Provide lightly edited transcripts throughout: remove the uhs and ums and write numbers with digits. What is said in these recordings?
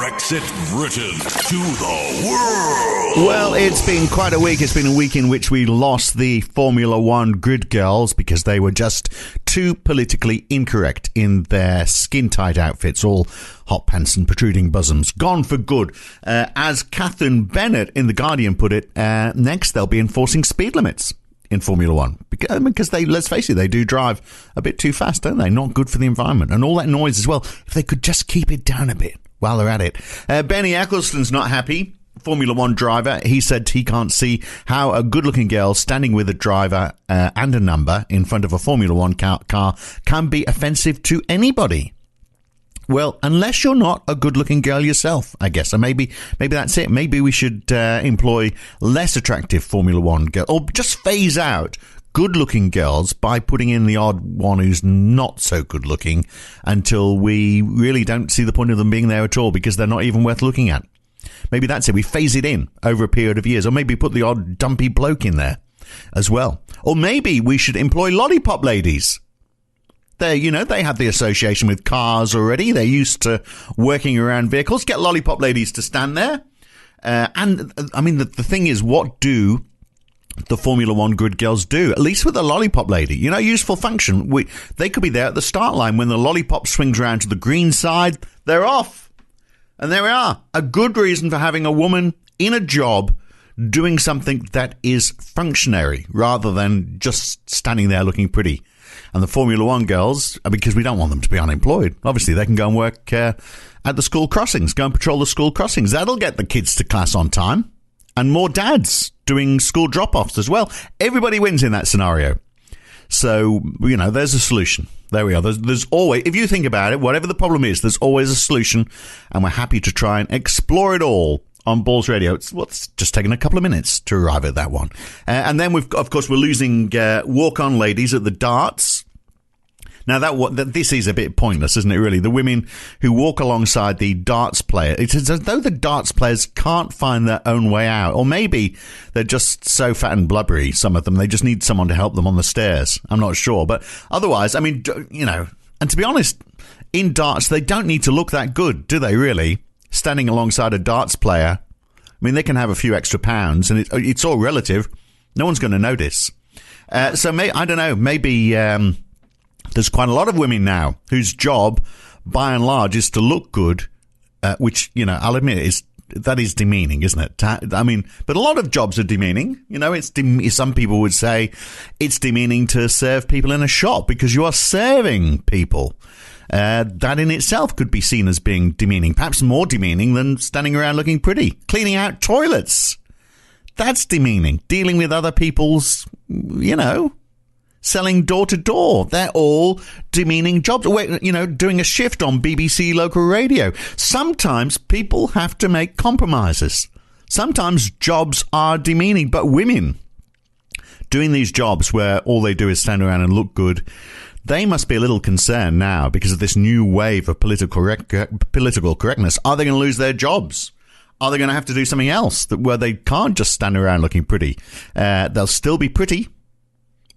Brexit Britain to the world. Well, it's been quite a week. It's been a week in which we lost the Formula One grid girls because they were just too politically incorrect in their skin-tight outfits, all hot pants and protruding bosoms. Gone for good. As Catherine Bennett in The Guardian put it, next they'll be enforcing speed limits in Formula One. Because they, let's face it, they do drive a bit too fast, don't they? Not good for the environment. And all that noise as well. If they could just keep it down a bit while they're at it. Benny Ecclestone's not happy. Formula One driver. He said he can't see how a good-looking girl standing with a driver and a number in front of a Formula One car can be offensive to anybody. Well, unless you're not a good-looking girl yourself, I guess. And maybe that's it. Maybe we should employ less attractive Formula One girls, or just phase out good-looking girls by putting in the odd one who's not so good-looking until we really don't see the point of them being there at all because they're not even worth looking at. Maybe that's it. We phase it in over a period of years, or maybe put the odd dumpy bloke in there as well. Or maybe we should employ lollipop ladies. They have the association with cars already. They're used to working around vehicles. Get lollipop ladies to stand there. And I mean, the thing is, what do the Formula One grid girls do? At least with the lollipop lady, useful function. They could be there at the start line when the lollipop swings around to the green side. They're off. And there we are. A good reason for having a woman in a job doing something that is functionary rather than just standing there looking pretty. And the Formula One girls, because we don't want them to be unemployed, obviously they can go and work at the school crossings, go and patrol the school crossings. That'll get the kids to class on time. And more dads doing school drop-offs as well. Everybody wins in that scenario. So, there's a solution. There we are. There's always, if you think about it, whatever the problem is, there's always a solution. And we're happy to try and explore it all on Balls Radio. It's just taken a couple of minutes to arrive at that one. And then we're losing walk-on ladies at the darts. Now, this is a bit pointless, isn't it, really? The women who walk alongside the darts player, it's as though the darts players can't find their own way out. Or maybe they're just so fat and blubbery, some of them, they just need someone to help them on the stairs. I'm not sure. But otherwise, I mean, and to be honest, in darts, they don't need to look that good, do they, really? Standing alongside a darts player, I mean, they can have a few extra pounds, and it's all relative. No one's going to notice. I don't know, maybe there's quite a lot of women now whose job, by and large, is to look good, which, I'll admit, that is demeaning, isn't it? I mean, but a lot of jobs are demeaning. Some people would say it's demeaning to serve people in a shop because you are serving people. That in itself could be seen as being demeaning, perhaps more demeaning than standing around looking pretty. Cleaning out toilets. That's demeaning. Dealing with other people's, selling door to door. They're all demeaning jobs. Doing a shift on BBC local radio. Sometimes people have to make compromises. Sometimes jobs are demeaning, but women doing these jobs where all they do is stand around and look good, they must be a little concerned now because of this new wave of political correctness. Are they going to lose their jobs? Are they going to have to do something else where they can't just stand around looking pretty? They'll still be pretty,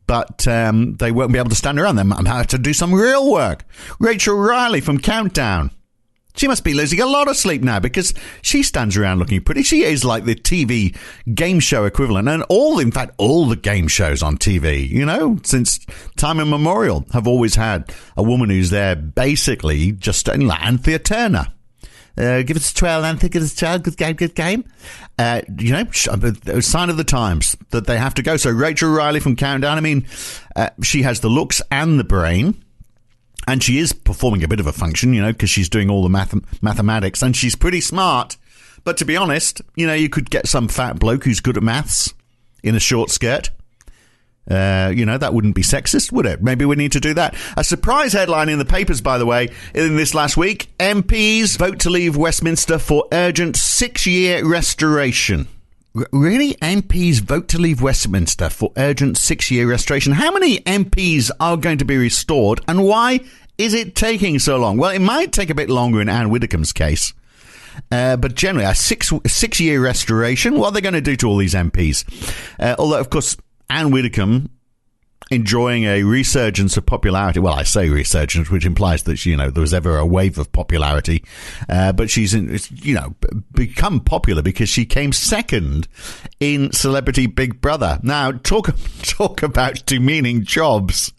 but they won't be able to stand around. They might have to do some real work. Rachel Riley from Countdown. She must be losing a lot of sleep now because she stands around looking pretty. She is like the TV game show equivalent. And all the game shows on TV, since time immemorial have always had a woman who's there basically just like Anthea Turner. Give us a 12, Anthea, give us a 12, good game. A sign of the times that they have to go. So Rachel Riley from Countdown, I mean, she has the looks and the brain. And she is performing a bit of a function, because she's doing all the mathematics and she's pretty smart. But to be honest, you could get some fat bloke who's good at maths in a short skirt. That wouldn't be sexist, would it? Maybe we need to do that. A surprise headline in the papers, by the way, in this last week. MPs vote to leave Westminster for urgent 6-year restoration. Really? MPs vote to leave Westminster for urgent 6-year restoration. How many MPs are going to be restored and why is it taking so long? Well, it might take a bit longer in Anne Widdecombe's case. But generally, a six-year restoration, what are they going to do to all these MPs? Although, of course, Anne Widdecombe enjoying a resurgence of popularity. Well, I say resurgence, which implies that, there was ever a wave of popularity. But she's, become popular because she came second in Celebrity Big Brother. Now, talk about demeaning jobs.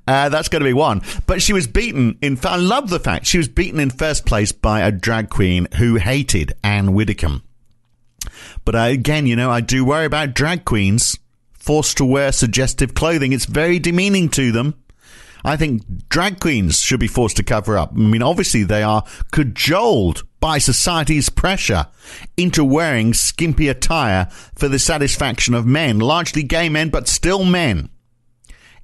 That's going to be one. But she was beaten I love the fact she was beaten in first place by a drag queen who hated Anne Widdecombe. But again, I do worry about drag queens forced to wear suggestive clothing. It's very demeaning to them. I think drag queens should be forced to cover up. I mean, obviously they are cajoled by society's pressure into wearing skimpy attire for the satisfaction of men, largely gay men, but still men.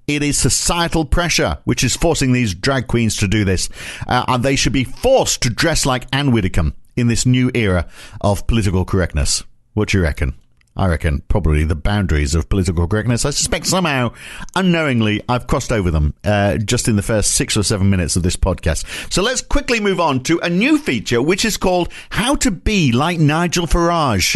It is societal pressure which is forcing these drag queens to do this. And they should be forced to dress like Anne Widdecombe in this new era of political correctness. What do you reckon? I reckon probably the boundaries of political correctness. I suspect somehow, unknowingly, I've crossed over them just in the first 6 or 7 minutes of this podcast. So let's quickly move on to a new feature, which is called How to Be Like Nigel Farage.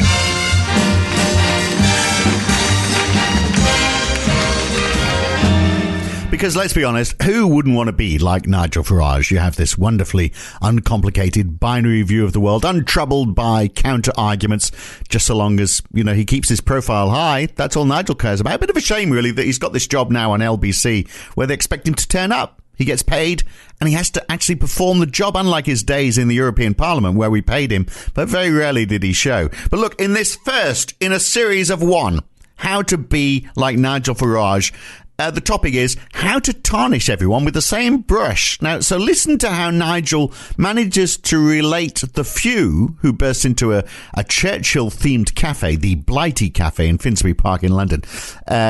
Because let's be honest, who wouldn't want to be like Nigel Farage? You have this wonderfully uncomplicated binary view of the world, untroubled by counter-arguments, just so long as, he keeps his profile high. That's all Nigel cares about. A bit of a shame, really, that he's got this job now on LBC where they expect him to turn up. He gets paid and he has to actually perform the job, unlike his days in the European Parliament where we paid him, but very rarely did he show. But look, in this first in a series of one, How to Be Like Nigel Farage, the topic is how to tarnish everyone with the same brush. Now, so listen to how Nigel manages to relate the few who burst into a Churchill-themed cafe, the Blighty Cafe in Finsbury Park in London.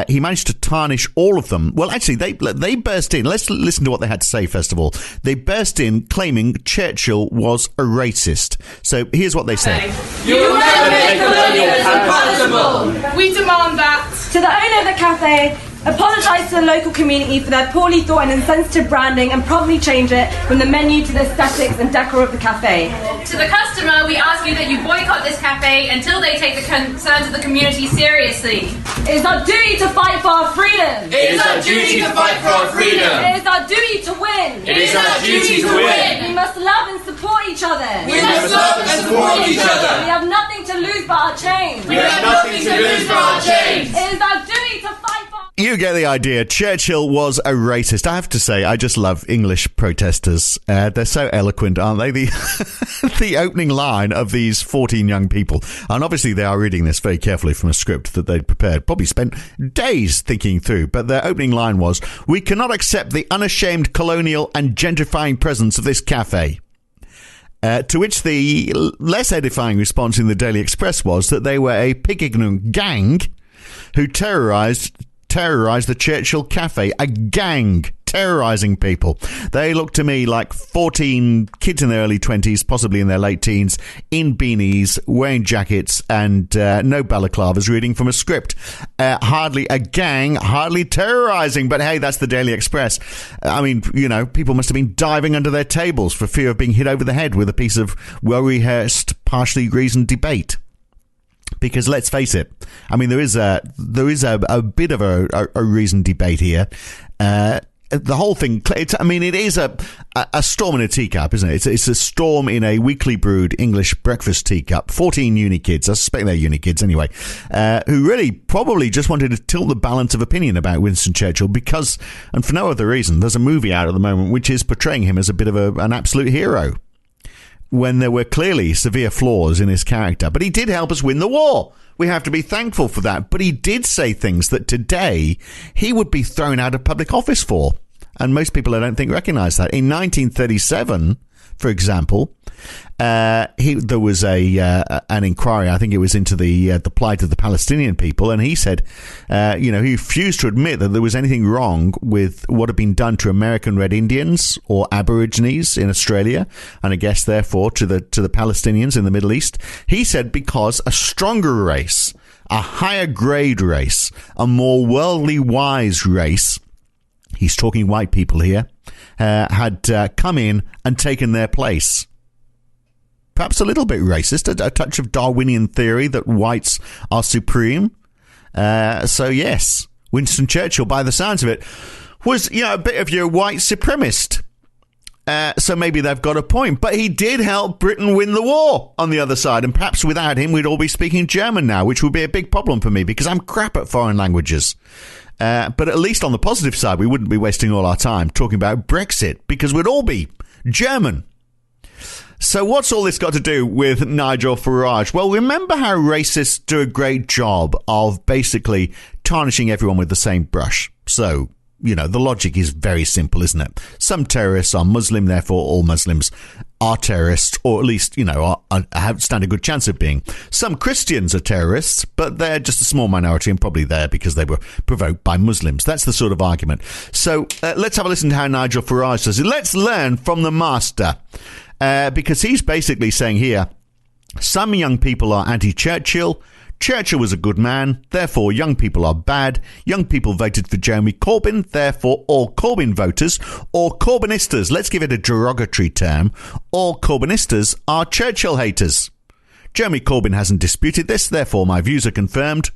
He managed to tarnish all of them. Well, actually, they burst in. Let's listen to what they had to say, first of all. They burst in claiming Churchill was a racist. So here's what they said. You will never make colonialism palatable. We demand that. To the owner of the cafe, apologise to the local community for their poorly thought and insensitive branding and promptly change it from the menu to the aesthetics and decor of the cafe. To the customer, we ask you that you boycott this cafe until they take the concerns of the community seriously. It is our duty to fight for our freedom. It is our duty to fight for our freedom. It is our duty to win. It is our duty to win. We must love and support each other. We must love and support each other. We have nothing to lose but our change. We have nothing to lose but our change. It is our duty to fight for... You get the idea. Churchill was a racist. I have to say, I just love English protesters. They're so eloquent, aren't they? The opening line of these 14 young people, and obviously they are reading this very carefully from a script that they'd prepared, probably spent days thinking through, but their opening line was, "We cannot accept the unashamed colonial and gentrifying presence of this cafe." To which the less edifying response in the Daily Express was that they were a pig-ignorant gang who terrorised the Churchill Cafe, a gang terrorising people. They look to me like 14 kids in their early 20s, possibly in their late teens, in beanies, wearing jackets and no balaclavas, reading from a script. Hardly a gang, hardly terrorising, but hey, that's the Daily Express. I mean, people must have been diving under their tables for fear of being hit over the head with a piece of well-rehearsed, partially reasoned debate. Because let's face it, I mean, there is a bit of a reasoned debate here. The whole thing, it is a storm in a teacup, isn't it? It's a storm in a weekly brewed English breakfast teacup. 14 uni kids, I suspect they're uni kids anyway, who really probably just wanted to tilt the balance of opinion about Winston Churchill because, and for no other reason, there's a movie out at the moment which is portraying him as a bit of an absolute hero, when there were clearly severe flaws in his character. But he did help us win the war. We have to be thankful for that. But he did say things that today he would be thrown out of public office for. And most people, I don't think, recognise that. In 1937, for example, there was an inquiry, I think it was into the plight of the Palestinian people, and he said, he refused to admit that there was anything wrong with what had been done to American Red Indians or Aborigines in Australia, and I guess therefore to the Palestinians in the Middle East. He said because a stronger race, a higher grade race, a more worldly wise race, he's talking white people here, had come in and taken their place. Perhaps a little bit racist, a touch of Darwinian theory that whites are supreme. So yes, Winston Churchill, by the sounds of it, was, a bit of your white supremacist. So maybe they've got a point. But he did help Britain win the war on the other side. And perhaps without him, we'd all be speaking German now, which would be a big problem for me because I'm crap at foreign languages. But at least on the positive side, we wouldn't be wasting all our time talking about Brexit because we'd all be German. So what's all this got to do with Nigel Farage? Well, remember how racists do a great job of basically tarnishing everyone with the same brush. So, the logic is very simple, isn't it? Some terrorists are Muslim, therefore all Muslims are terrorists, or at least, stand a good chance of being. Some Christians are terrorists, but they're just a small minority and probably there because they were provoked by Muslims. That's the sort of argument. So let's have a listen to how Nigel Farage does it. Let's learn from the master, because he's basically saying here, some young people are anti-Churchill. Churchill was a good man, therefore young people are bad. Young people voted for Jeremy Corbyn, therefore all Corbyn voters, or Corbynistas, let's give it a derogatory term, all Corbynistas are Churchill haters. Jeremy Corbyn hasn't disputed this, therefore my views are confirmed.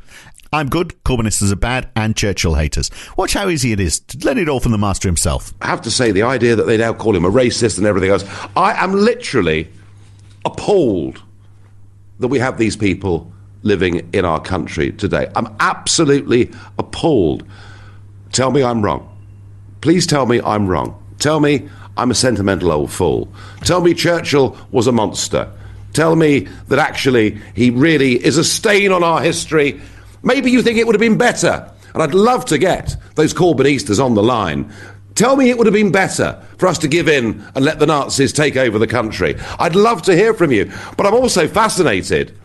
I'm good, Corbynistas are bad, and Churchill haters. Watch how easy it is to learn it all from the master himself. I have to say, the idea that they now call him a racist and everything else, I am literally appalled that we have these people living in our country today. I'm absolutely appalled. Tell me I'm wrong. Please tell me I'm wrong. Tell me I'm a sentimental old fool. Tell me Churchill was a monster. Tell me that actually he really is a stain on our history. Maybe you think it would have been better, and I'd love to get those Corbynistas on the line. Tell me it would have been better for us to give in and let the Nazis take over the country. I'd love to hear from you. But I'm also fascinated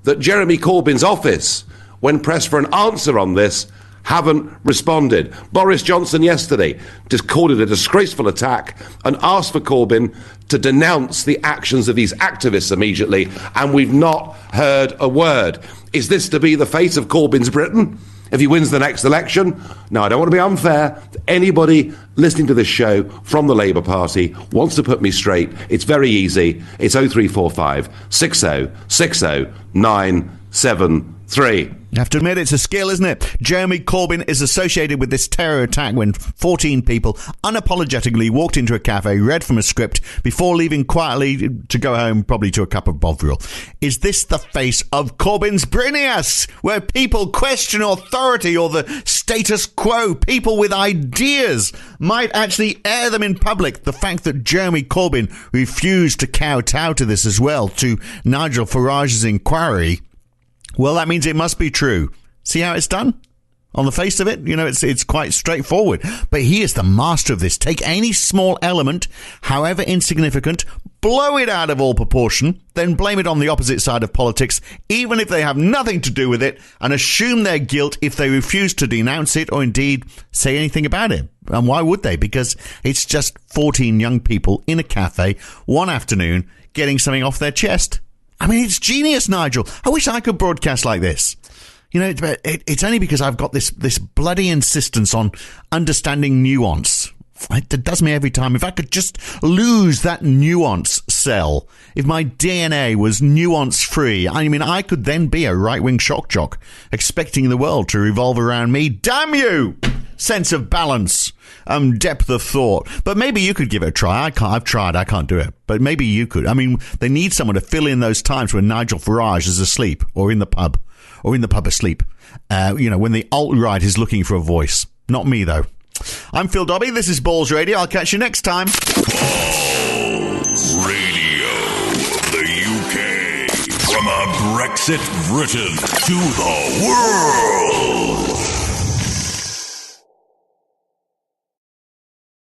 that Jeremy Corbyn's office, when pressed for an answer on this, haven't responded. Boris Johnson yesterday just called it a disgraceful attack and asked for Corbyn to denounce the actions of these activists immediately, and we've not heard a word. Is this to be the fate of Corbyn's Britain if he wins the next election? Now, I don't want to be unfair. Anybody listening to this show from the Labour Party wants to put me straight. It's very easy. It's 0345 60 60 973. You have to admit it's a skill, isn't it? Jeremy Corbyn is associated with this terror attack when 14 people unapologetically walked into a cafe, read from a script before leaving quietly to go home, probably to a cup of Bovril. Is this the face of Corbyn's Brinias, where people question authority or the status quo? People with ideas might actually air them in public. The fact that Jeremy Corbyn refused to kowtow to this as well, to Nigel Farage's inquiry, well, that means it must be true. See how it's done? On the face of it, it's quite straightforward. But he is the master of this. Take any small element, however insignificant, blow it out of all proportion, then blame it on the opposite side of politics, even if they have nothing to do with it, and assume their guilt if they refuse to denounce it or indeed say anything about it. And why would they? Because it's just 14 young people in a cafe one afternoon getting something off their chest. I mean, it's genius, Nigel. I wish I could broadcast like this. It's only because I've got this bloody insistence on understanding nuance. It does me every time. If I could just lose that nuance cell, if my DNA was nuance-free, I could then be a right-wing shock jock, expecting the world to revolve around me. Damn you! Sense of balance, depth of thought. But maybe you could give it a try. I've tried. I can't do it. But maybe you could. They need someone to fill in those times when Nigel Farage is asleep or in the pub asleep. When the alt-right is looking for a voice. Not me, though. I'm Phil Dobbie. This is Balls Radio. I'll catch you next time. Balls Radio, the UK. From a Brexit Britain to the world.